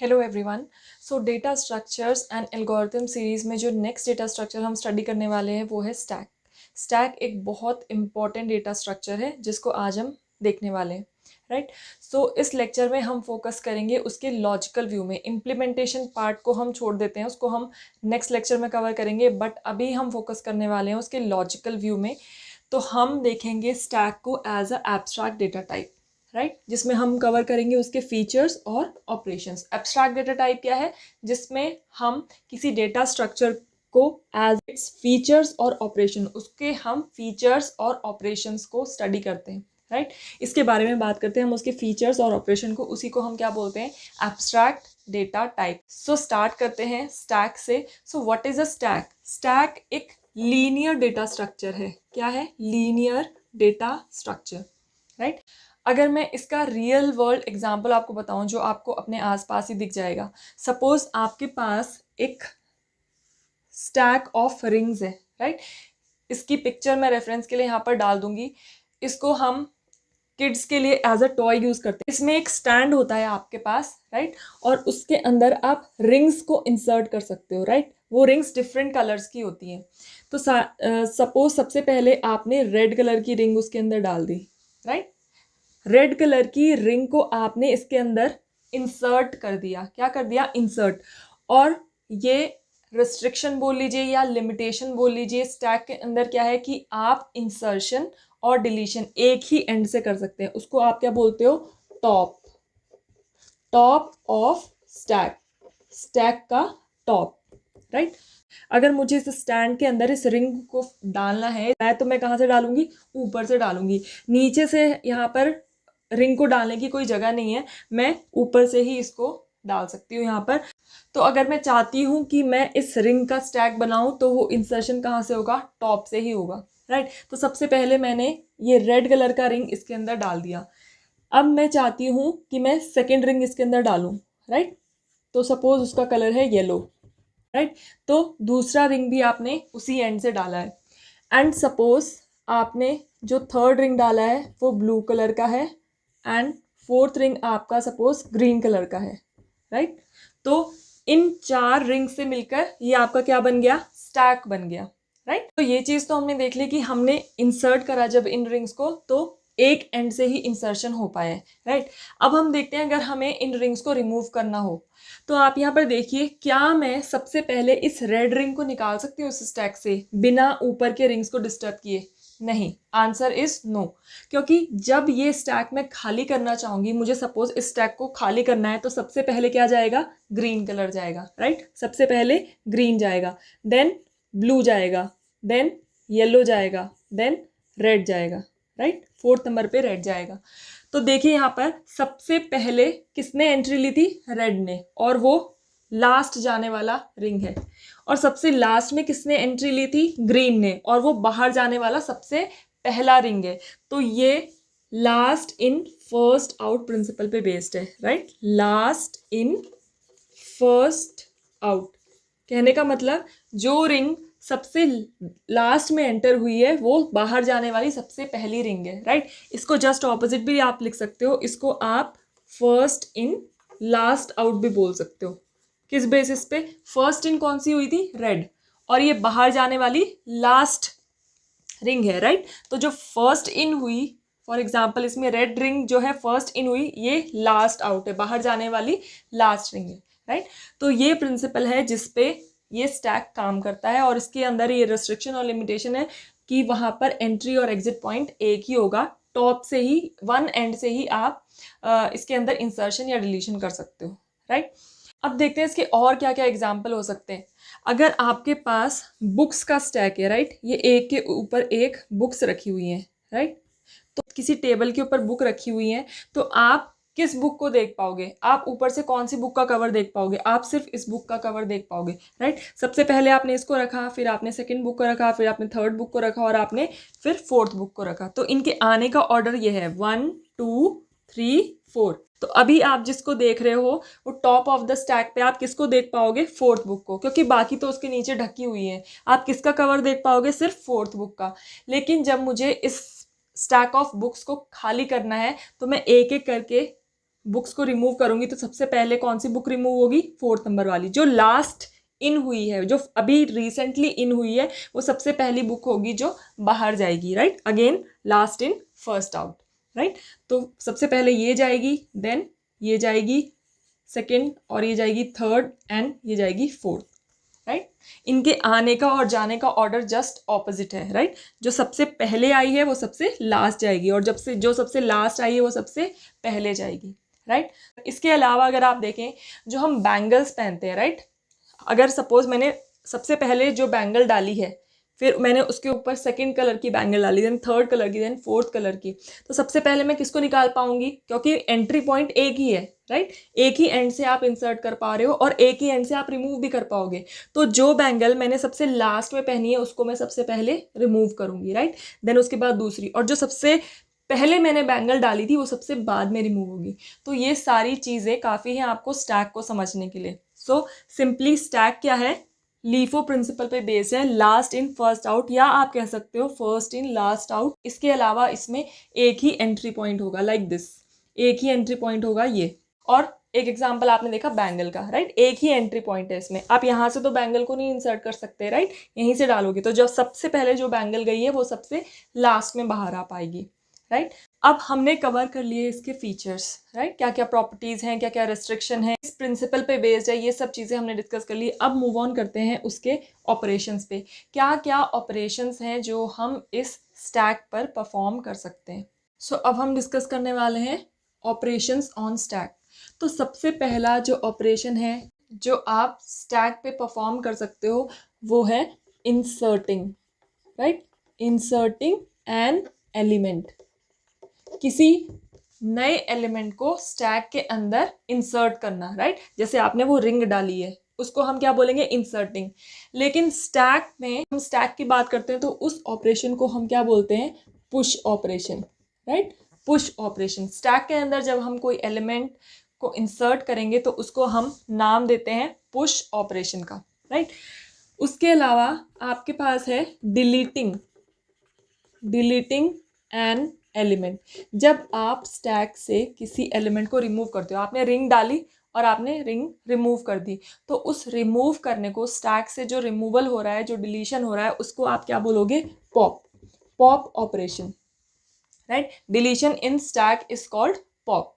Hello everyone. So data structures and algorithm series में जो next data structure हम study करने वाले हैं वो है स्टैक। स्टैक एक बहुत इंपॉर्टेंट डेटा स्ट्रक्चर है जिसको आज हम देखने वाले हैं, राइट। सो इस लेक्चर में हम फोकस करेंगे उसके लॉजिकल व्यू में। इम्प्लीमेंटेशन पार्ट को हम छोड़ देते हैं, उसको हम नेक्स्ट लेक्चर में कवर करेंगे, बट अभी हम फोकस करने वाले हैं उसके लॉजिकल व्यू में। तो हम देखेंगे स्टैक को as a abstract data type, right, जिसमें हम कवर करेंगे उसके फीचर्स और ऑपरेशंस। एब्स्ट्रैक्ट डेटा टाइप क्या है? जिसमें हम किसी डेटा स्ट्रक्चर को एज इट्स फीचर्स और ऑपरेशन, उसके हम फीचर्स और ऑपरेशंस को स्टडी करते हैं, राइट। इसके बारे में बात करते हैं हम, उसके फीचर्स और ऑपरेशन को, उसी को हम क्या बोलते हैं? Abstract data type. So start करते हैं स्टैक से। So what is a stack? Stack एक लीनियर डेटा स्ट्रक्चर है। क्या है? Linear data structure, right. अगर मैं इसका रियल वर्ल्ड एग्जांपल आपको बताऊं जो आपको अपने आसपास ही दिख जाएगा। सपोज आपके पास एक स्टैक ऑफ रिंग्स है, राइट। इसकी पिक्चर मैं रेफरेंस के लिए यहाँ पर डाल दूंगी। इसको हम किड्स के लिए एज अ टॉय यूज करते हैं। इसमें एक स्टैंड होता है आपके पास, राइट, और उसके अंदर आप रिंग्स को इंसर्ट कर सकते हो, राइट। वो रिंग्स डिफरेंट कलर्स की होती हैं। तो सपोज सबसे पहले आपने रेड कलर की रिंग उसके अंदर डाल दी, राइट। रेड कलर की रिंग को आपने इसके अंदर इंसर्ट कर दिया। क्या कर दिया? इंसर्ट। और ये रिस्ट्रिक्शन बोल लीजिए या लिमिटेशन बोल लीजिए, स्टैक के अंदर क्या है कि आप इंसर्शन और डिलीशन एक ही एंड से कर सकते हैं। उसको आप क्या बोलते हो? Top. Top of stack, stack का टॉप, राइट। अगर मुझे इस स्टैंड के अंदर इस रिंग को डालना है, मैं कहाँ से डालूंगी? ऊपर से डालूंगी। नीचे से यहाँ पर रिंग को डालने की कोई जगह नहीं है, मैं ऊपर से ही इसको डाल सकती हूँ यहाँ पर। तो अगर मैं चाहती हूँ कि मैं इस रिंग का स्टैक बनाऊँ तो वो इंसर्शन कहाँ से होगा? टॉप से ही होगा, राइट। तो सबसे पहले मैंने ये रेड कलर का रिंग इसके अंदर डाल दिया। अब मैं चाहती हूँ कि मैं सेकेंड रिंग इसके अंदर डालूँ, राइट। तो सपोज उसका कलर है येलो, राइट। तो दूसरा रिंग भी आपने उसी एंड से डाला है। एंड सपोज आपने जो थर्ड रिंग डाला है वो ब्लू कलर का है एंड फोर्थ रिंग आपका सपोज ग्रीन कलर का है, राइट। तो इन चार रिंग से मिलकर ये आपका क्या बन गया? स्टैक बन गया, राइट। तो ये चीज तो हमने देख ली कि हमने इंसर्ट करा जब इन रिंग्स को तो एक एंड से ही इंसर्शन हो पाए, राइट। अब हम देखते हैं अगर हमें इन रिंग्स को रिमूव करना हो तो आप यहाँ पर देखिए, क्या मैं सबसे पहले इस रेड रिंग को निकाल सकती हूँ इस स्टैक से बिना ऊपर के रिंग्स को डिस्टर्ब किए? नहीं, आंसर इज नो। क्योंकि जब ये स्टैक मैं खाली करना चाहूंगी, मुझे सपोज इस स्टैक को खाली करना है, तो सबसे पहले क्या जाएगा? ग्रीन कलर जाएगा, राइट। सबसे पहले ग्रीन जाएगा, देन ब्लू जाएगा, देन येलो जाएगा, देन रेड जाएगा, राइट। फोर्थ नंबर पे रेड जाएगा। तो देखिए यहाँ पर सबसे पहले किसने एंट्री ली थी? रेड ने, और वो लास्ट जाने वाला रिंग है। और सबसे लास्ट में किसने एंट्री ली थी? ग्रीन ने, और वो बाहर जाने वाला सबसे पहला रिंग है। तो ये last in first out principle पे बेस्ड है, right. Last in first out कहने का मतलब जो रिंग सबसे लास्ट में एंटर हुई है वो बाहर जाने वाली सबसे पहली रिंग है, राइट। इसको जस्ट ऑपोजिट भी आप लिख सकते हो, इसको आप फर्स्ट इन लास्ट आउट भी बोल सकते हो। किस बेसिस पे? फर्स्ट इन कौन सी हुई थी? रेड, और ये बाहर जाने वाली लास्ट रिंग है, राइट। तो जो फर्स्ट इन हुई, फॉर एग्जाम्पल इसमें रेड रिंग जो है फर्स्ट इन हुई, ये लास्ट आउट है, बाहर जाने वाली लास्ट रिंग है, राइट। तो ये प्रिंसिपल है जिसपे ये स्टैक काम करता है, और इसके अंदर ये रेस्ट्रिक्शन और लिमिटेशन है कि वहां पर एंट्री और एग्जिट पॉइंट एक ही होगा। टॉप से ही, वन एंड से ही आप इसके अंदर इंसर्शन या डिलीशन कर सकते हो, राइट। अब देखते हैं इसके और क्या क्या एग्जाम्पल हो सकते हैं। अगर आपके पास बुक्स का स्टैक है, राइट, ये एक के ऊपर एक बुक्स रखी हुई हैं, राइट। तो किसी टेबल के ऊपर बुक रखी हुई है, तो आप किस बुक को देख पाओगे? आप ऊपर से कौन सी बुक का कवर देख पाओगे? आप सिर्फ इस बुक का कवर देख पाओगे, राइट। सबसे पहले आपने इसको रखा, फिर आपने सेकंड बुक को रखा, फिर आपने थर्ड बुक को रखा, और आपने फिर फोर्थ बुक को रखा। तो इनके आने का ऑर्डर ये है 1 2 3 4। तो अभी आप जिसको देख रहे हो वो टॉप ऑफ द स्टैक पे आप किसको देख पाओगे? फोर्थ बुक को, क्योंकि बाकी तो उसके नीचे ढकी हुई है। आप किसका कवर देख पाओगे? सिर्फ फोर्थ बुक का। लेकिन जब मुझे इस स्टैक ऑफ बुक्स को खाली करना है तो मैं एक एक करके बुक्स को रिमूव करूंगी तो सबसे पहले कौन सी बुक रिमूव होगी, 4th नंबर वाली जो लास्ट इन हुई है, जो अभी रिसेंटली इन हुई है, वो सबसे पहली बुक होगी जो बाहर जाएगी, right. Again last in first out, right. तो सबसे पहले ये जाएगी, देन ये जाएगी सेकेंड, और ये जाएगी थर्ड, एंड ये जाएगी फोर्थ, राइट। इनके आने का और जाने का ऑर्डर जस्ट ऑपोजिट है, राइट। जो सबसे पहले आई है वो सबसे लास्ट जाएगी, और जो सबसे लास्ट आई है वो सबसे पहले जाएगी, राइट। इसके अलावा अगर आप देखें जो हम बैंगल्स पहनते हैं, राइट, अगर सपोज मैंने सबसे पहले जो बैंगल डाली है, फिर मैंने उसके ऊपर सेकंड कलर की बैंगल डाली, देन थर्ड कलर की, देन फोर्थ कलर की, तो सबसे पहले मैं किसको निकाल पाऊंगी, क्योंकि एंट्री पॉइंट एक ही है, राइट। एक ही एंड से आप इंसर्ट कर पा रहे हो और एक ही एंड से आप रिमूव भी कर पाओगे। तो जो बैंगल मैंने सबसे लास्ट में पहनी है उसको मैं सबसे पहले रिमूव करूंगी, राइट। देन उसके बाद दूसरी, और जो सबसे पहले मैंने बैंगल डाली थी वो सबसे बाद में रिमूव होगी। तो ये सारी चीज़ें काफ़ी हैं आपको स्टैक को समझने के लिए। सो सिंपली स्टैक क्या है, लीफो प्रिंसिपल पे बेस्ड है, लास्ट इन फर्स्ट आउट, या आप कह सकते हो फर्स्ट इन लास्ट आउट। इसके अलावा इसमें एक ही एंट्री पॉइंट होगा, लाइक दिस, एक ही एंट्री पॉइंट होगा ये। और एक एग्जांपल आपने देखा बैंगल का, राइट, एक ही एंट्री पॉइंट है इसमें। आप यहाँ से तो बैंगल को नहीं इंसर्ट कर सकते, राइट, यहीं से डालोगे तो जो सबसे पहले जो बैंगल गई है वो सबसे लास्ट में बाहर आ पाएगी, राइट। अब हमने कवर कर लिए इसके फीचर्स, राइट, क्या क्या प्रॉपर्टीज हैं, क्या क्या रेस्ट्रिक्शन है, इस प्रिंसिपल पे बेस्ड है, ये सब चीज़ें हमने डिस्कस कर ली। अब मूव ऑन करते हैं उसके ऑपरेशंस पे, क्या क्या ऑपरेशंस हैं जो हम इस स्टैक पर परफॉर्म कर सकते हैं। सो अब हम डिस्कस करने वाले हैं ऑपरेशंस ऑन स्टैक। तो सबसे पहला जो ऑपरेशन है जो आप स्टैक पे परफॉर्म कर सकते हो वो है inserting, right, inserting an element, किसी नए एलिमेंट को स्टैक के अंदर इंसर्ट करना, राइट। जैसे आपने वो रिंग डाली है उसको हम क्या बोलेंगे, इंसर्टिंग। लेकिन स्टैक में हम स्टैक की बात करते हैं तो उस ऑपरेशन को हम क्या बोलते हैं, push operation, right, push operation. Stack के अंदर जब हम कोई एलिमेंट को इंसर्ट करेंगे तो उसको हम नाम देते हैं पुश ऑपरेशन का, राइट। उसके अलावा आपके पास है डिलीटिंग, डिलीटिंग एन एलिमेंट। जब आप स्टैक से किसी एलिमेंट को रिमूव करते हो, आपने रिंग डाली और आपने रिंग रिमूव कर दी, तो उस रिमूव करने को, स्टैक से जो रिमूवल हो रहा है, जो डिलीशन हो रहा है, उसको आप क्या बोलोगे, pop, pop operation, right. Deletion in stack is called pop.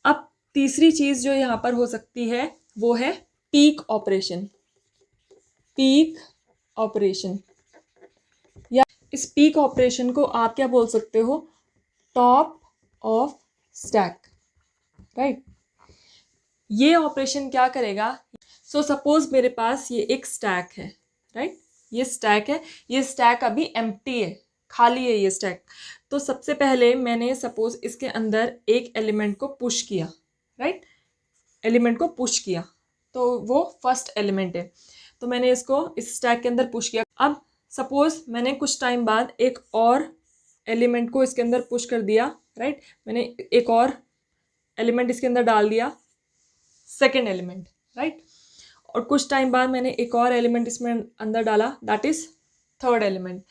अब तीसरी चीज जो यहाँ पर हो सकती है वो है पीक ऑपरेशन, पीक ऑपरेशन, या इस पीक ऑपरेशन को आप क्या बोल सकते हो, टॉप ऑफ स्टैक, राइट। ये ऑपरेशन क्या करेगा, सो सपोज मेरे पास ये एक स्टैक है, राइट, ये स्टैक है, ये स्टैक अभी एम्प्टी है, खाली है ये स्टैक। तो सबसे पहले मैंने सपोज इसके अंदर एक एलिमेंट को पुश किया, राइट, एलिमेंट को पुश किया, तो वो फर्स्ट एलिमेंट है, तो मैंने इसको इस स्टैक के अंदर पुश किया। अब सपोज मैंने कुछ टाइम बाद एक और एलिमेंट को इसके अंदर पुश कर दिया, राइट, मैंने एक और एलिमेंट इसके अंदर डाल दिया, सेकेंड एलिमेंट, राइट, और कुछ टाइम बाद मैंने एक और एलिमेंट इसमें अंदर डाला, दैट इज थर्ड एलिमेंट।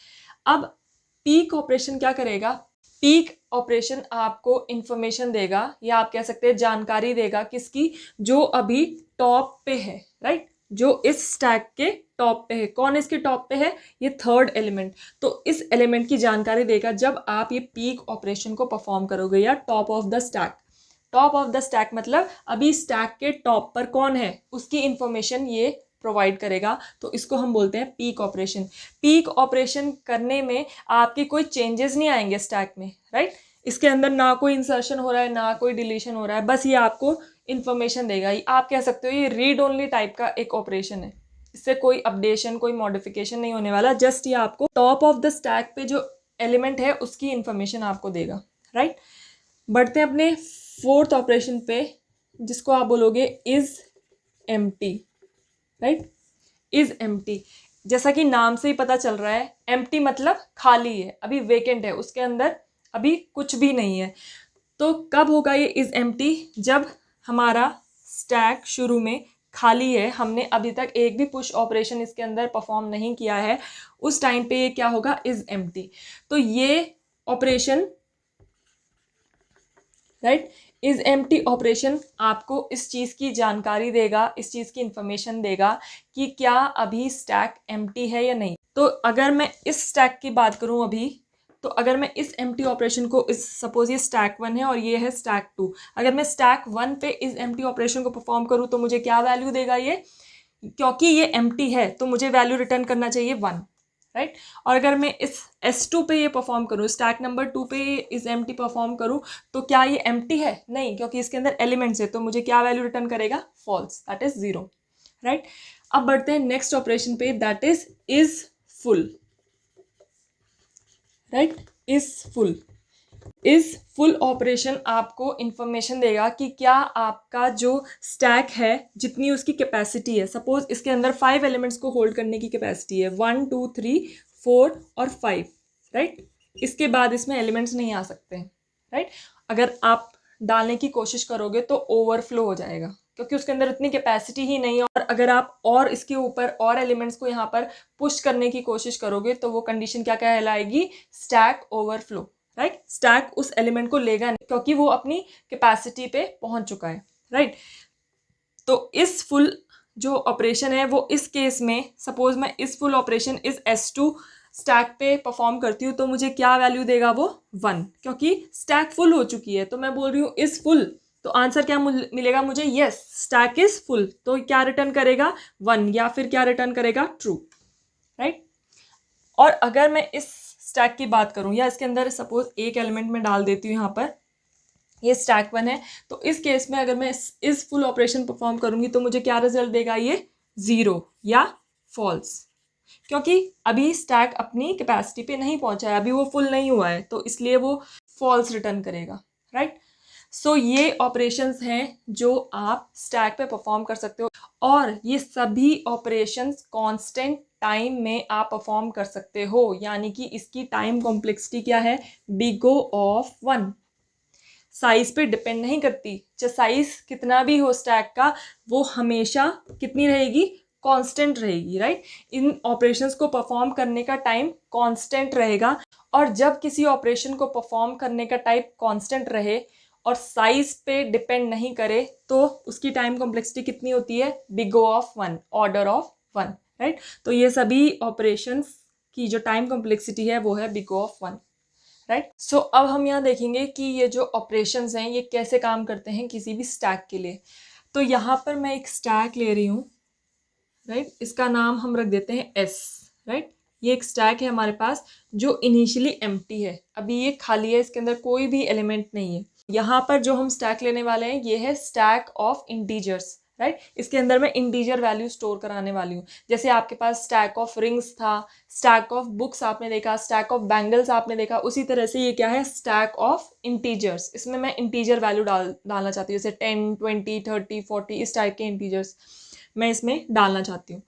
अब पीक ऑपरेशन क्या करेगा, पीक ऑपरेशन आपको इंफॉर्मेशन देगा, या आप कह सकते हैं जानकारी देगा, किसकी, जो अभी टॉप पे है, राइट, जो इस स्टैक के टॉप पे है। कौन इसके टॉप पे है, ये थर्ड एलिमेंट। तो इस एलिमेंट की जानकारी देगा जब आप ये पीक ऑपरेशन को परफॉर्म करोगे, या top of the stack. Top of the stack मतलब अभी स्टैक के टॉप पर कौन है उसकी इंफॉर्मेशन ये प्रोवाइड करेगा, तो इसको हम बोलते हैं पीक ऑपरेशन। पीक ऑपरेशन करने में आपके कोई चेंजेस नहीं आएंगे स्टैक में, राइट, इसके अंदर ना कोई इंसर्शन हो रहा है, ना कोई डिलीशन हो रहा है, बस ये आपको इंफॉर्मेशन देगा। आप कह सकते हो ये रीड ओनली टाइप का एक ऑपरेशन है, इससे कोई अपडेशन, कोई मॉडिफिकेशन नहीं होने वाला, जस्ट ये आपको टॉप ऑफ द स्टैक पे जो एलिमेंट है उसकी इंफॉर्मेशन आपको देगा, राइट। बढ़ते हैं अपने फोर्थ ऑपरेशन पे, जिसको आप बोलोगे is empty, right, is empty. जैसा कि नाम से ही पता चल रहा है, एम्प्टी मतलब खाली है, अभी वेकेंट है, उसके अंदर अभी कुछ भी नहीं है। तो कब होगा ये इज एम्प्टी, जब हमारा स्टैक शुरू में खाली है, हमने अभी तक एक भी पुश ऑपरेशन इसके अंदर परफॉर्म नहीं किया है, उस टाइम पे ये क्या होगा, इज एम्प्टी। तो ये operation, right, is empty operation आपको इस चीज़ की जानकारी देगा, इस चीज़ की इंफॉर्मेशन देगा कि क्या अभी स्टैक एम्प्टी है या नहीं। तो अगर मैं इस स्टैक की बात करूं अभी, तो अगर मैं इस एम्प्टी ऑपरेशन को, इस सपोज ये स्टैक 1 है और ये है स्टैक 2, अगर मैं स्टैक 1 पे इस एम्प्टी ऑपरेशन को परफॉर्म करूं तो मुझे क्या वैल्यू देगा ये, क्योंकि ये एम्प्टी है तो मुझे वैल्यू रिटर्न करना चाहिए 1, राइट। और अगर मैं इस S2 पे ये परफॉर्म करूँ, स्टैक नंबर 2 पे इस एम्प्टी परफॉर्म करूँ, तो क्या ये एम्प्टी है? नहीं, क्योंकि इसके अंदर एलिमेंट्स है, तो मुझे क्या वैल्यू रिटर्न करेगा? False, that is 0, right. अब बढ़ते हैं नेक्स्ट ऑपरेशन पे, that is full, right. Is full operation आपको इंफॉर्मेशन देगा कि क्या आपका जो स्टैक है, जितनी उसकी कैपेसिटी है, सपोज इसके अंदर 5 एलिमेंट्स को होल्ड करने की कैपेसिटी है, 1 2 3 4 और 5, राइट। इसके बाद इसमें एलिमेंट्स नहीं आ सकते, राइट। अगर आप डालने की कोशिश करोगे तो ओवरफ्लो हो जाएगा, क्योंकि उसके अंदर इतनी कैपेसिटी ही नहीं है। और अगर आप और इसके ऊपर और एलिमेंट्स को यहाँ पर पुश करने की कोशिश करोगे तो वो कंडीशन क्या कहलाएगी? Stack overflow, right. स्टैक उस एलिमेंट को लेगा नहीं, क्योंकि वो अपनी कैपेसिटी पे पहुंच चुका है, राइट। तो इस फुल जो ऑपरेशन है वो इस केस में, सपोज मैं इस फुल ऑपरेशन इस S2 स्टैक पे परफॉर्म करती हूँ तो मुझे क्या वैल्यू देगा? वो 1, क्योंकि स्टैक फुल हो चुकी है। तो मैं बोल रही हूँ इस फुल, तो आंसर क्या मिलेगा मुझे? Yes, stack is full. तो क्या रिटर्न करेगा? 1, या फिर क्या रिटर्न करेगा? True, right. और अगर मैं इस स्टैक की बात करूं, या इसके अंदर सपोज एक एलिमेंट में डाल देती हूँ, यहाँ पर ये स्टैक 1 है, तो इस केस में अगर मैं इस फुल ऑपरेशन परफॉर्म करूंगी तो मुझे क्या रिजल्ट देगा? ये 0 या फॉल्स, क्योंकि अभी स्टैक अपनी कैपेसिटी पे नहीं पहुंचा है, अभी वो फुल नहीं हुआ है, तो इसलिए वो फॉल्स रिटर्न करेगा, राइट। सो ये ऑपरेशंस हैं जो आप स्टैक पे परफॉर्म कर सकते हो, और ये सभी ऑपरेशंस कांस्टेंट टाइम में आप परफॉर्म कर सकते हो, यानी कि इसकी टाइम कॉम्प्लेक्सिटी क्या है? Big O of 1। साइज पे डिपेंड नहीं करती, चाहे साइज कितना भी हो स्टैक का, वो हमेशा कितनी रहेगी? कांस्टेंट रहेगी, राइट। इन ऑपरेशंस को परफॉर्म करने का टाइम कांस्टेंट रहेगा, और जब किसी ऑपरेशन को परफॉर्म करने का टाइम कांस्टेंट रहे और साइज पे डिपेंड नहीं करे तो उसकी टाइम कॉम्प्लेक्सिटी कितनी होती है? Big O of 1, order of 1, right. तो ये सभी ऑपरेशंस की जो टाइम कॉम्प्लेक्सिटी है वो है बिग O ऑफ 1, राइट। सो अब हम यहाँ देखेंगे कि ये जो ऑपरेशंस हैं ये कैसे काम करते हैं किसी भी स्टैक के लिए। तो यहाँ पर मैं एक स्टैक ले रही हूँ, राइट। इसका नाम हम रख देते हैं S, राइट। ये एक स्टैक है हमारे पास जो इनिशियली एम्प्टी है, अभी ये खाली है, इसके अंदर कोई भी एलिमेंट नहीं है। यहाँ पर जो हम स्टैक लेने वाले हैं ये है स्टैक ऑफ इंटीजर्स, राइट। इसके अंदर मैं इंटीजर वैल्यू स्टोर कराने वाली हूँ। जैसे आपके पास स्टैक ऑफ रिंग्स था, स्टैक ऑफ बुक्स आपने देखा, स्टैक ऑफ बैंगल्स आपने देखा, उसी तरह से ये क्या है? Stack of integers. इसमें मैं इंटीजर वैल्यू डालना चाहती हूँ, जैसे 10 20 30 40 इस टाइप के इंटीजर्स मैं इसमें डालना चाहती हूँ।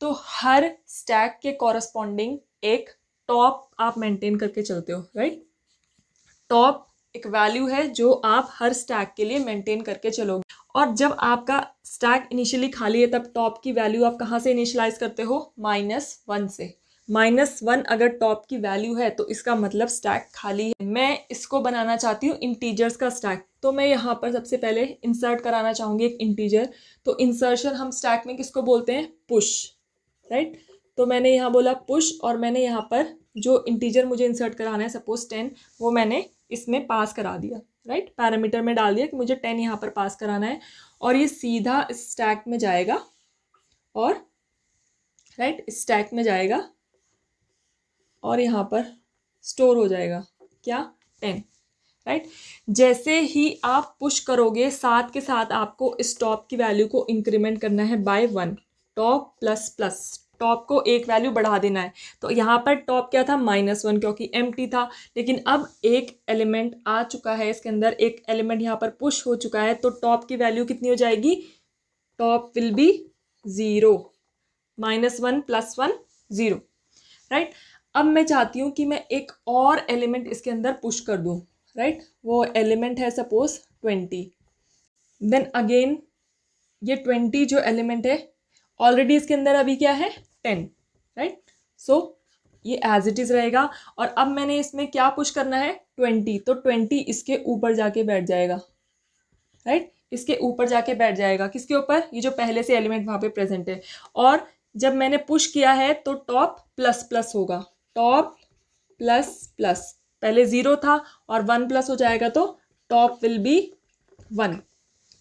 तो हर स्टैक के कॉरस्पॉन्डिंग एक टॉप आप मेंटेन करके चलते हो, राइट। टॉप एक वैल्यू है जो आप हर स्टैक के लिए मेंटेन करके चलोगे, और जब आपका स्टैक इनिशियली खाली है तब टॉप की वैल्यू आप कहाँ से इनिशियलाइज करते हो? -1 से। -1 अगर टॉप की वैल्यू है तो इसका मतलब स्टैक खाली है। मैं इसको बनाना चाहती हूँ इंटीजर्स का स्टैक, तो मैं यहाँ पर सबसे पहले इंसर्ट कराना चाहूँगी एक इंटीजर। तो इंसर्शन हम स्टैक में किसको बोलते हैं? Push, right. तो मैंने यहाँ बोला पुश, और मैंने यहाँ पर जो इंटीजर मुझे इंसर्ट कराना है, सपोज 10, वो मैंने इसमें पास करा दिया, राइट। पैरामीटर में डाल दिया कि मुझे 10 यहाँ पर पास कराना है, और ये सीधा स्टैक में जाएगा, और राइट स्टैक में जाएगा और यहाँ पर स्टोर हो जाएगा क्या? 10, राइट। जैसे ही आप पुश करोगे साथ के साथ आपको इस टॉप की वैल्यू को इंक्रीमेंट करना है by 1, top plus plus, top को एक वैल्यू बढ़ा देना है। तो यहाँ पर टॉप क्या था? -1, क्योंकि एम्प्टी था। लेकिन अब एक एलिमेंट आ चुका है इसके अंदर, एक एलिमेंट यहाँ पर पुश हो चुका है, तो टॉप की वैल्यू कितनी हो जाएगी? Top will be 0, -1 + 1 0, right. अब मैं चाहती हूँ कि मैं एक और एलिमेंट इसके अंदर पुश कर दूँ, राइट। वो एलिमेंट है सपोज 20। देन अगेन ये 20 जो एलिमेंट है ऑलरेडी इसके अंदर अभी क्या है? 10, राइट। सो ये एज इट इज रहेगा, और अब मैंने इसमें क्या पुश करना है? 20, तो 20 इसके ऊपर जाके बैठ जाएगा, राइट, इसके ऊपर जाके बैठ जाएगा, किसके ऊपर, ये जो पहले से एलिमेंट वहाँ पे प्रेजेंट है। और जब मैंने पुश किया है तो टॉप प्लस प्लस होगा, टॉप प्लस प्लस, पहले 0 था और 1 प्लस हो जाएगा तो टॉप विल बी 1।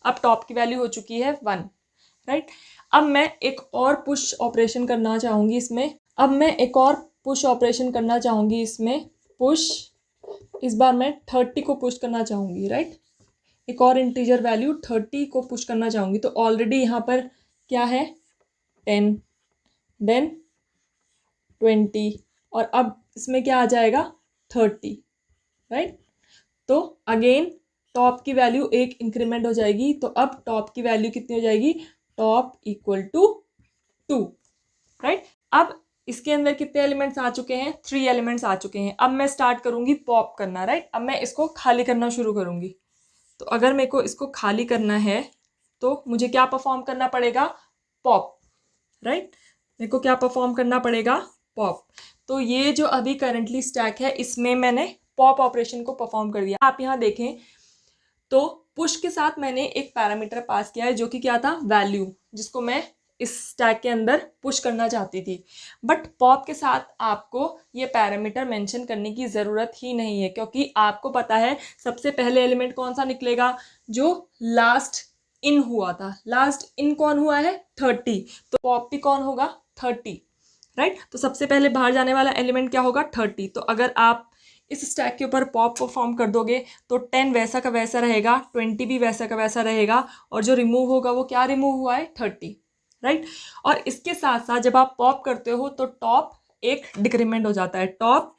अब टॉप की वैल्यू हो चुकी है 1, राइट। अब मैं एक और पुश ऑपरेशन करना चाहूँगी इसमें, पुश, इस बार मैं 30 को पुश करना चाहूँगी, राइट। एक और इंटीजर वैल्यू 30 को पुश करना चाहूँगी, तो ऑलरेडी यहाँ पर क्या है 10, देन 20, और अब इसमें क्या आ जाएगा 30, राइट। तो अगेन टॉप की वैल्यू एक इंक्रीमेंट हो जाएगी, तो अब टॉप की वैल्यू कितनी हो जाएगी, टॉप इक्वल टू 2, राइट। अब इसके अंदर कितने एलिमेंट्स आ चुके हैं, 3 एलिमेंट्स आ चुके हैं। अब मैं स्टार्ट करूंगी पॉप करना, राइट। अब मैं इसको खाली करना शुरू करूंगी। तो अगर मेरे को इसको खाली करना है तो मुझे क्या परफॉर्म करना पड़ेगा, पॉप, राइट। मेरे को क्या परफॉर्म करना पड़ेगा, पॉप। तो ये जो अभी करंटली स्टैक है इसमें मैंने पॉप ऑपरेशन को परफॉर्म कर दिया। आप यहाँ देखें तो पुश के साथ मैंने एक पैरामीटर पास किया है जो कि क्या था, वैल्यू, जिसको मैं इस स्टैक के अंदर पुश करना चाहती थी। बट पॉप के साथ आपको ये पैरामीटर मेंशन करने की ज़रूरत ही नहीं है, क्योंकि आपको पता है सबसे पहले एलिमेंट कौन सा निकलेगा, जो लास्ट इन हुआ था। लास्ट इन कौन हुआ है, 30, तो पॉप भी कौन होगा, 30, राइट। तो सबसे पहले बाहर जाने वाला एलिमेंट क्या होगा, 30। तो अगर आप इस स्टैक के ऊपर पॉप परफॉर्म कर दोगे तो 10 वैसा का वैसा रहेगा, 20 भी वैसा का वैसा रहेगा, और जो रिमूव होगा वो क्या रिमूव हुआ है, 30, राइट। और इसके साथ साथ जब आप पॉप करते हो तो टॉप एक डिक्रीमेंट हो जाता है, टॉप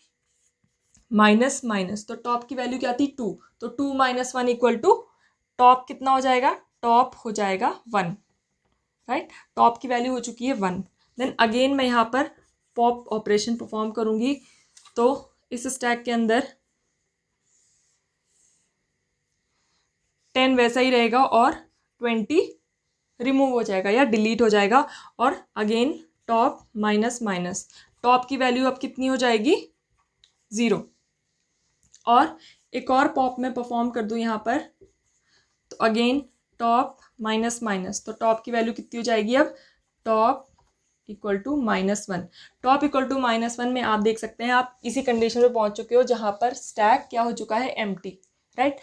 माइनस माइनस, तो टॉप की वैल्यू क्या थी, 2, तो 2 - 1 इक्वल टू टॉप कितना हो जाएगा, टॉप हो जाएगा 1, राइट। टॉप की वैल्यू हो चुकी है 1। देन अगेन मैं यहाँ पर पॉप ऑपरेशन परफॉर्म करूंगी, तो इस स्टैक के अंदर 10 वैसा ही रहेगा और 20 रिमूव हो जाएगा या डिलीट हो जाएगा, और again top minus minus, top की वैल्यू अब कितनी हो जाएगी, 0। और एक और पॉप में परफॉर्म कर दूँ यहाँ पर, तो अगेन टॉप माइनस माइनस, तो टॉप की वैल्यू कितनी हो जाएगी, अब top equal to -1। Top equal to -1 में आप देख सकते हैं आप इसी कंडीशन पे पहुंच चुके हो जहां पर स्टैक क्या हो चुका है, एम्प्टी, राइट।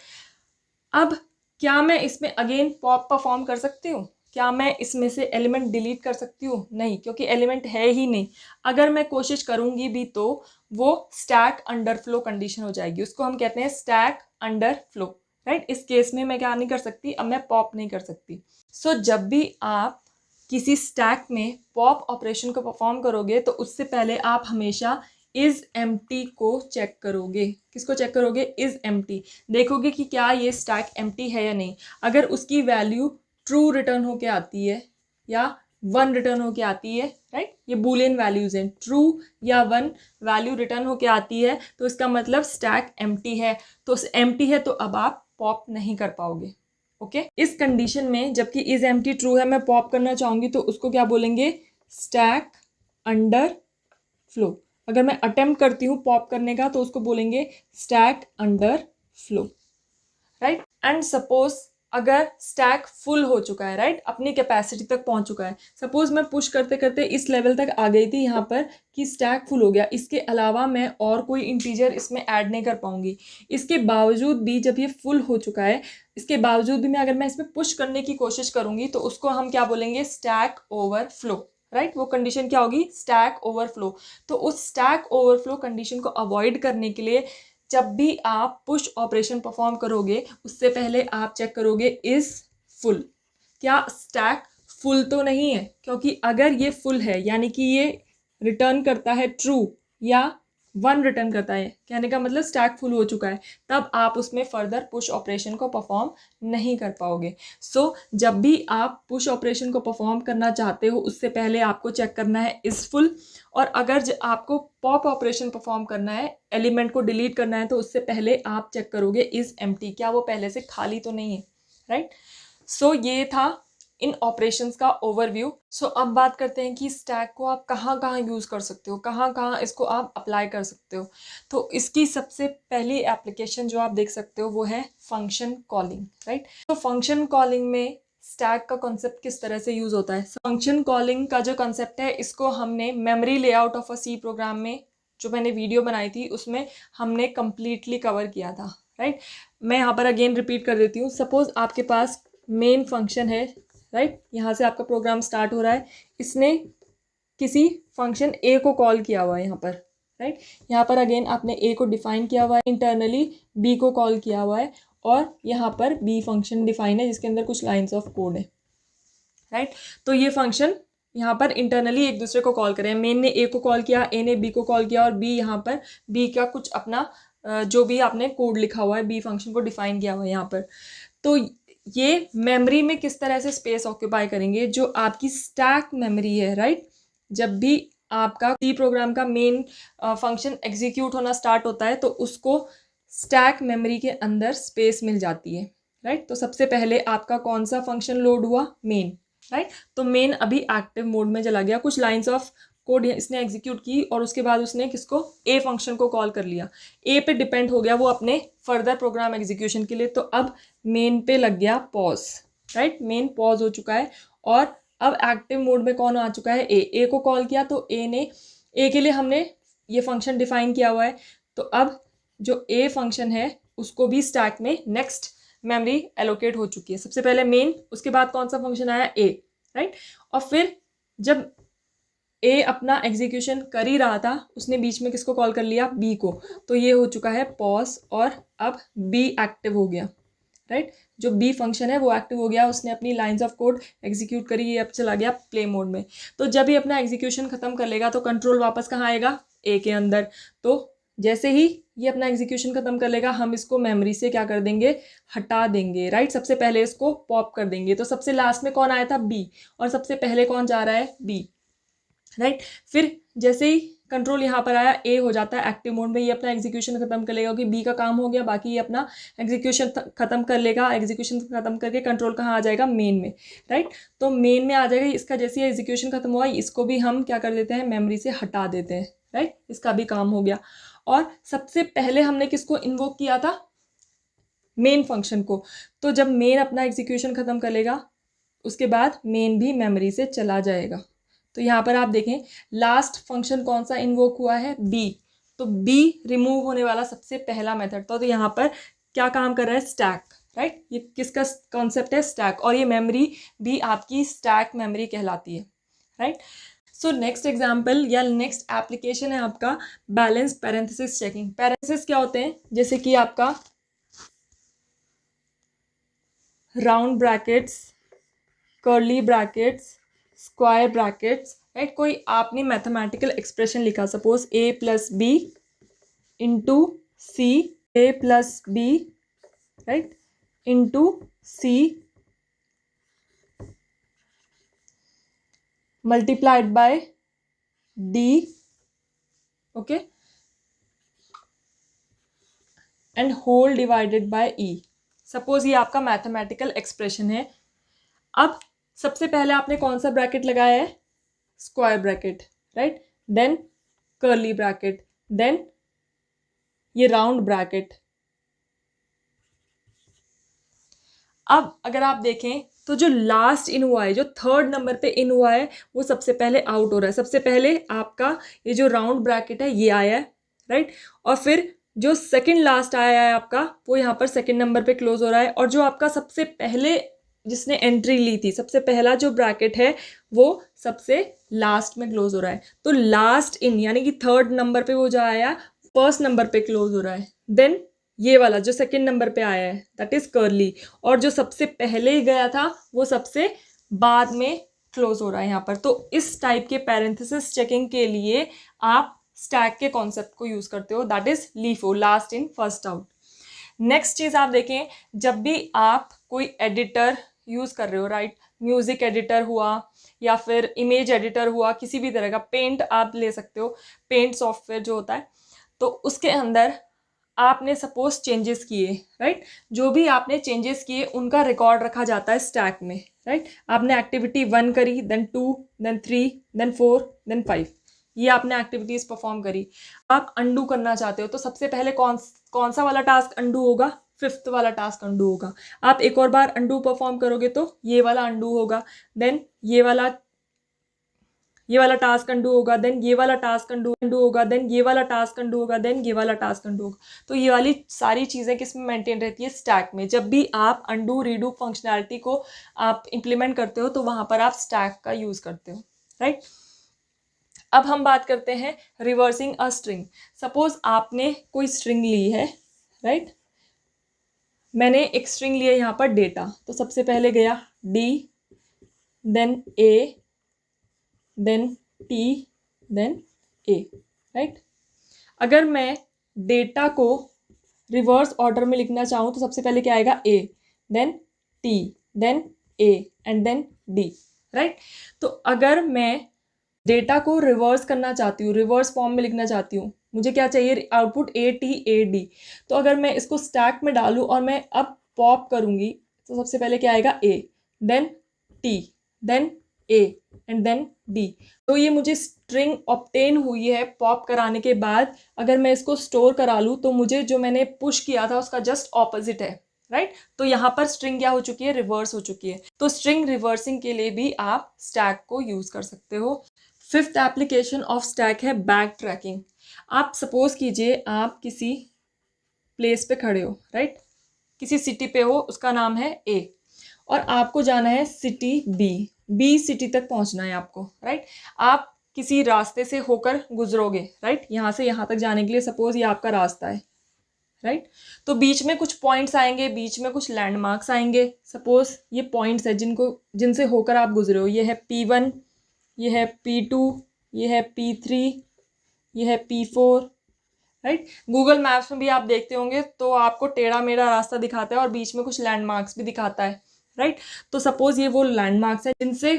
अब क्या मैं इसमें अगेन पॉप परफॉर्म कर सकती हूँ, क्या मैं इसमें से एलिमेंट डिलीट कर सकती हूँ, नहीं, क्योंकि एलिमेंट है ही नहीं। अगर मैं कोशिश करूंगी भी तो वो स्टैक अंडर फ्लो कंडीशन हो जाएगी, उसको हम कहते हैं स्टैक अंडर फ्लो, राइट। इस केस में मैं क्या नहीं कर सकती, अब मैं पॉप नहीं कर सकती। सो जब भी आप किसी स्टैक में पॉप ऑपरेशन को परफॉर्म करोगे तो उससे पहले आप हमेशा इज एम्प्टी को चेक करोगे। किसको चेक करोगे, इज एम्प्टी। देखोगे कि क्या ये स्टैक एम्प्टी है या नहीं। अगर उसकी वैल्यू ट्रू रिटर्न होके आती है या 1 रिटर्न होके आती है, राइट, ये बूलियन वैल्यूज हैं, ट्रू या 1 वैल्यू रिटर्न होके आती है तो इसका मतलब स्टैक एम्प्टी है। तो एम्प्टी है तो अब आप पॉप नहीं कर पाओगे, ओके। इस कंडीशन में जबकि इज एम्प्टी ट्रू है, मैं पॉप करना चाहूंगी तो उसको क्या बोलेंगे, स्टैक अंडर फ्लो। अगर मैं अटेम्प्ट करती हूँ पॉप करने का तो उसको बोलेंगे stack under flow, right. And suppose अगर स्टैक फुल हो चुका है, राइट, अपनी कैपेसिटी तक पहुंच चुका है। सपोज मैं पुश करते करते इस लेवल तक आ गई थी यहाँ पर कि स्टैक फुल हो गया, इसके अलावा मैं और कोई इंटीजर इसमें ऐड नहीं कर पाऊंगी। इसके बावजूद भी जब ये फुल हो चुका है, इसके बावजूद भी अगर मैं इसमें पुश करने की कोशिश करूंगी तो उसको हम क्या बोलेंगे, स्टैक ओवरफ्लो, राइट। वो कंडीशन क्या होगी, स्टैक ओवरफ्लो। तो उस स्टैक ओवरफ्लो कंडीशन को अवॉइड करने के लिए जब भी आप पुश ऑपरेशन परफॉर्म करोगे उससे पहले आप चेक करोगे इज फुल, क्या स्टैक फुल तो नहीं है। क्योंकि अगर ये फुल है यानी कि ये रिटर्न करता है ट्रू या 1 रिटर्न करता है, कहने का मतलब स्टैक फुल हो चुका है, तब आप उसमें फर्दर पुश ऑपरेशन को परफॉर्म नहीं कर पाओगे। सो जब भी आप पुश ऑपरेशन को परफॉर्म करना चाहते हो उससे पहले आपको चेक करना है इज फुल, और अगर आपको पॉप ऑपरेशन परफॉर्म करना है, एलिमेंट को डिलीट करना है, तो उससे पहले आप चेक करोगे इज एम्प्टी, क्या वो पहले से खाली तो नहीं है, राइट। सो ये था इन ऑपरेशंस का ओवरव्यू। सो अब बात करते हैं कि स्टैक को आप कहाँ कहाँ यूज़ कर सकते हो, कहाँ कहाँ इसको आप अप्लाई कर सकते हो। तो इसकी सबसे पहली एप्लीकेशन जो आप देख सकते हो वो है फंक्शन कॉलिंग, राइट। तो फंक्शन कॉलिंग में स्टैक का कॉन्सेप्ट किस तरह से यूज़ होता है। फंक्शन कॉलिंग का जो कॉन्सेप्ट है इसको हमने memory layout of a C program में जो मैंने वीडियो बनाई थी उसमें हमने कम्प्लीटली कवर किया था, राइट। मैं यहाँ पर अगेन रिपीट कर देती हूँ। सपोज आपके पास मेन फंक्शन है, राइट, यहाँ से आपका प्रोग्राम स्टार्ट हो रहा है, इसने किसी फंक्शन ए को कॉल किया हुआ है यहाँ पर, राइट। यहाँ पर अगेन आपने ए को डिफाइन किया हुआ है, इंटरनली बी को कॉल किया हुआ है, और यहाँ पर बी फंक्शन डिफाइन है जिसके अंदर कुछ लाइन्स ऑफ कोड है, राइट। तो ये फंक्शन यहाँ पर इंटरनली एक दूसरे को कॉल करें, मेन ने ए को कॉल किया, ए ने बी को कॉल किया, और बी यहाँ पर बी का कुछ अपना जो भी आपने कोड लिखा हुआ है, बी फंक्शन को डिफाइन किया हुआ है यहाँ पर। तो ये मेमोरी में किस तरह से स्पेस ऑक्यूपाई करेंगे, जो आपकी स्टैक मेमोरी है, राइट। जब भी आपका सी प्रोग्राम का मेन फंक्शन एग्जीक्यूट होना स्टार्ट होता है तो उसको स्टैक मेमोरी के अंदर स्पेस मिल जाती है, राइट। तो सबसे पहले आपका कौन सा फंक्शन लोड हुआ, मेन, राइट। तो मेन अभी एक्टिव मोड में चला गया, कुछ लाइंस ऑफ कोड इसने एग्जीक्यूट की और उसके बाद उसने किसको, ए फंक्शन को कॉल कर लिया, ए पे डिपेंड हो गया वो अपने फर्दर प्रोग्राम एग्जीक्यूशन के लिए। तो अब मेन पे लग गया पॉज, राइट, मेन पॉज हो चुका है, और अब एक्टिव मोड में कौन आ चुका है, ए को कॉल किया, तो ए के लिए हमने ये फंक्शन डिफाइन किया हुआ है। तो अब जो ए फंक्शन है उसको भी स्टैक में नेक्स्ट मेमोरी एलोकेट हो चुकी है। सबसे पहले मेन, उसके बाद कौन सा फंक्शन आया, ए, राइट। और फिर जब ए अपना एग्जीक्यूशन कर ही रहा था उसने बीच में किसको कॉल कर लिया, बी को, तो ये हो चुका है पॉज, और अब बी एक्टिव हो गया, राइट। जो बी फंक्शन है वो एक्टिव हो गया, उसने अपनी लाइंस ऑफ कोड एग्जीक्यूट करी, ये अब चला गया प्ले मोड में। तो जब ये अपना एग्जीक्यूशन खत्म कर लेगा तो कंट्रोल वापस कहाँ आएगा, ए के अंदर। तो जैसे ही ये अपना एग्जीक्यूशन खत्म कर लेगा हम इसको मेमोरी से क्या कर देंगे, हटा देंगे, राइट। सबसे पहले इसको पॉप कर देंगे, तो सबसे लास्ट में कौन आया था, बी, और सबसे पहले कौन जा रहा है, बी, राइट। फिर जैसे ही कंट्रोल यहाँ पर आया, ए हो जाता है एक्टिव मोड में, ये अपना एग्जीक्यूशन खत्म कर लेगा क्योंकि बी का काम हो गया, बाकी ये अपना एग्जीक्यूशन खत्म कर लेगा। एग्जीक्यूशन खत्म करके कंट्रोल कहाँ आ जाएगा, मेन में, राइट। तो मेन में आ जाएगा, इसका जैसे ही एग्जीक्यूशन खत्म हुआ इसको भी हम क्या कर देते हैं, मेमोरी से हटा देते हैं, राइट, इसका भी काम हो गया। और सबसे पहले हमने किसको इन्वोक किया था, मेन फंक्शन को। तो जब मेन अपना एग्जीक्यूशन खत्म कर लेगा उसके बाद मेन भी मेमोरी से चला जाएगा। तो यहाँ पर आप देखें लास्ट फंक्शन कौन सा इन्वोक हुआ है, बी। तो बी रिमूव होने वाला सबसे पहला मेथड था। तो यहाँ पर क्या काम कर रहा है, स्टैक, राइट। ये किसका कॉन्सेप्ट है, स्टैक, और ये मेमोरी भी आपकी स्टैक मेमोरी कहलाती है, राइट। सो नेक्स्ट एग्जाम्पल या नेक्स्ट एप्लीकेशन है आपका बैलेंस पैरेंथेसिस चेकिंग। पैरेंथेसिस क्या होते हैं, जैसे कि आपका round brackets, curly brackets, square brackets, right. कोई आपने मैथमेटिकल एक्सप्रेशन लिखा, suppose A plus B into C, A plus B, right, into C multiplied by D, okay, and whole divided by E. Suppose ये आपका mathematical expression है। अब सबसे पहले आपने कौन सा ब्रैकेट लगाया है, square bracket, right, then curly bracket, then ये राउंड ब्रैकेट। अब अगर आप देखें तो जो लास्ट इन हुआ है, जो थर्ड नंबर पे इन हुआ है, वो सबसे पहले आउट हो रहा है। सबसे पहले आपका ये जो राउंड ब्रैकेट है ये आया है, राइट, और फिर जो सेकंड लास्ट आया है आपका वो यहाँ पर सेकंड नंबर पे क्लोज हो रहा है, और जो आपका सबसे पहले जिसने एंट्री ली थी, सबसे पहला जो ब्रैकेट है वो सबसे लास्ट में क्लोज हो रहा है। तो लास्ट इन यानी कि थर्ड नंबर पे वो जो आया फर्स्ट नंबर पे क्लोज हो रहा है। देन ये वाला जो सेकंड नंबर पे आया है दैट इज कर्ली, और जो सबसे पहले गया था वो सबसे बाद में क्लोज हो रहा है यहाँ पर। तो इस टाइप के पैरेंथेसिस चेकिंग के लिए आप स्टैक के कॉन्सेप्ट को यूज करते हो, that is LIFO, last in first out. Next चीज आप देखें, जब भी आप कोई एडिटर यूज कर रहे हो, राइट, म्यूजिक एडिटर हुआ या फिर इमेज एडिटर हुआ, किसी भी तरह का, पेंट आप ले सकते हो, पेंट सॉफ्टवेयर जो होता है, तो उसके अंदर आपने सपोज चेंजेस किए, राइट, जो भी आपने चेंजेस किए उनका रिकॉर्ड रखा जाता है स्टैक में, राइट। आपने एक्टिविटी 1 करी, देन 2, देन 3, देन 4, देन 5, ये आपने एक्टिविटीज परफॉर्म करी। आप अंडू करना चाहते हो तो सबसे पहले कौन सा वाला टास्क अंडू होगा? 5th वाला टास्क अंडू होगा। आप एक और बार अंडू परफॉर्म करोगे तो ये वाला अंडू होगा, देन ये वाला टास्क अंडू होगा, देन ये वाला टास्क अंडू होगा, देन ये वाला टास्क अंडू होगा, देन ये वाला टास्क अंडू होगा। तो ये वाली सारी चीज़ें किस में मेंटेन रहती है? स्टैक में। जब भी आप अंडू रीडू फंक्शनैलिटी को आप इम्प्लीमेंट करते हो तो वहां पर आप स्टैक का यूज करते हो, राइट। अब हम बात करते हैं रिवर्सिंग अ स्ट्रिंग। सपोज आपने कोई स्ट्रिंग ली है, राइट। मैंने एक स्ट्रिंग लिया यहाँ पर डेटा, तो सबसे पहले गया डी, देन ए, देन टी, देन ए, राइट। अगर मैं डेटा को रिवर्स ऑर्डर में लिखना चाहूँ तो सबसे पहले क्या आएगा? A, then T, then A and then D, right. तो अगर मैं डेटा को रिवर्स करना चाहती हूँ, रिवर्स फॉर्म में लिखना चाहती हूँ, मुझे क्या चाहिए? Output A T A D. तो अगर मैं इसको स्टैक में डालूँ और मैं अब पॉप करूँगी तो सबसे पहले क्या आएगा? A, then T, then A and then D. तो ये मुझे स्ट्रिंग ऑब्टेन हुई है पॉप कराने के बाद। अगर मैं इसको स्टोर करा लूँ तो मुझे जो मैंने पुश किया था उसका जस्ट ऑपोजिट है, राइट। तो यहाँ पर स्ट्रिंग क्या हो चुकी है? रिवर्स हो चुकी है। तो स्ट्रिंग रिवर्सिंग के लिए भी आप स्टैक को यूज कर सकते हो। 5th एप्लीकेशन ऑफ स्टैक है बैक ट्रैकिंग। आप सपोज कीजिए आप किसी प्लेस पे खड़े हो, राइट, किसी सिटी पे हो, उसका नाम है ए, और आपको जाना है सिटी बी सिटी तक पहुंचना है आपको, राइट। आप किसी रास्ते से होकर गुजरोगे, राइट, यहाँ से यहाँ तक जाने के लिए सपोज ये आपका रास्ता है, राइट। तो बीच में कुछ पॉइंट्स आएंगे, बीच में कुछ लैंडमार्क्स आएंगे। सपोज ये पॉइंट्स है जिनसे होकर आप गुजरे हो। ये है P1, ये है P2, ये है P3, ये है P4, राइट। गूगल मैप्स में भी आप देखते होंगे तो आपको टेढ़ा मेढ़ा रास्ता दिखाता है और बीच में कुछ लैंडमार्क्स भी दिखाता है, राइट। तो सपोज ये वो लैंडमार्क्स है जिनसे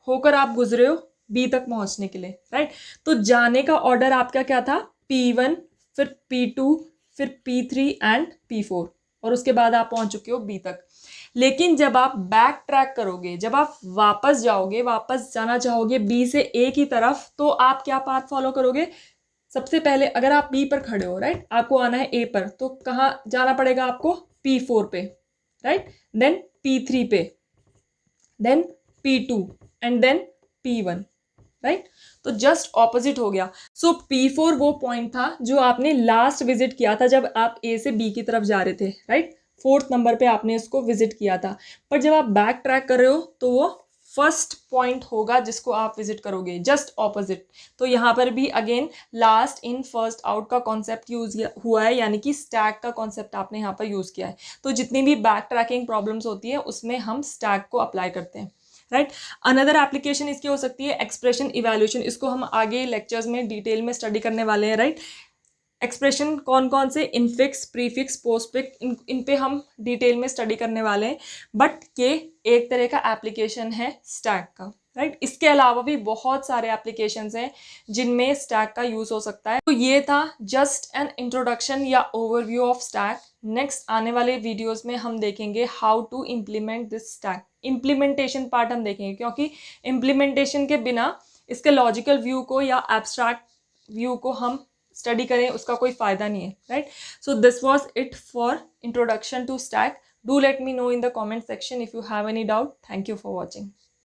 होकर आप गुजरे हो बी तक पहुंचने के लिए, राइट। तो जाने का ऑर्डर आपका क्या था? P1, फिर P2, फिर P3 एंड P4, और उसके बाद आप पहुंच चुके हो बी तक। लेकिन जब आप बैक ट्रैक करोगे, जब आप वापस जाओगे, वापस जाना चाहोगे बी से ए की तरफ, तो आप क्या पाथ फॉलो करोगे? सबसे पहले अगर आप बी पर खड़े हो, राइट, आपको आना है ए पर, तो कहाँ जाना पड़ेगा आपको? P4 पे, राइट, देन P3 पे, then P2 and then P1, right. तो जस्ट ऑपोजिट हो गया। सो P4 वो पॉइंट था जो आपने लास्ट विजिट किया था जब आप ए से बी की तरफ जा रहे थे, राइट। 4th नंबर पे आपने इसको विजिट किया था। पर जब आप बैक ट्रैक कर रहे हो तो वो फर्स्ट पॉइंट होगा जिसको आप विजिट करोगे, जस्ट ऑपोजिट। तो यहाँ पर भी again last in first out का कॉन्सेप्ट यूज हुआ है, यानी कि स्टैक का कॉन्सेप्ट आपने यहाँ पर यूज किया है। तो जितनी भी बैक ट्रैकिंग प्रॉब्लम्स होती है उसमें हम स्टैक को अप्लाई करते हैं, राइट। अनदर एप्लीकेशन इसकी हो सकती है एक्सप्रेशन इवैल्यूएशन। इसको हम आगे लेक्चर्स में डिटेल में स्टडी करने वाले हैं, राइट। एक्सप्रेशन कौन कौन से? इनफिक्स, प्रीफिक्स, पोस्टफिक्स, इन पे हम डिटेल में स्टडी करने वाले हैं। बट ये एक तरह का एप्लीकेशन है स्टैक का, राइट। इसके अलावा भी बहुत सारे एप्लीकेशंस हैं जिनमें स्टैक का यूज हो सकता है। तो ये था जस्ट एन इंट्रोडक्शन या ओवरव्यू ऑफ स्टैक। नेक्स्ट आने वाले वीडियोस में हम देखेंगे how to implement this stack. Implementation part हम देखेंगे, क्योंकि इम्प्लीमेंटेशन के बिना इसके लॉजिकल व्यू को या एब्स्ट्रैक्ट व्यू को हम स्टडी करें उसका कोई फायदा नहीं है, right. So this was it for introduction to stack. Do let me know in the comment section if you have any doubt. Thank you for watching.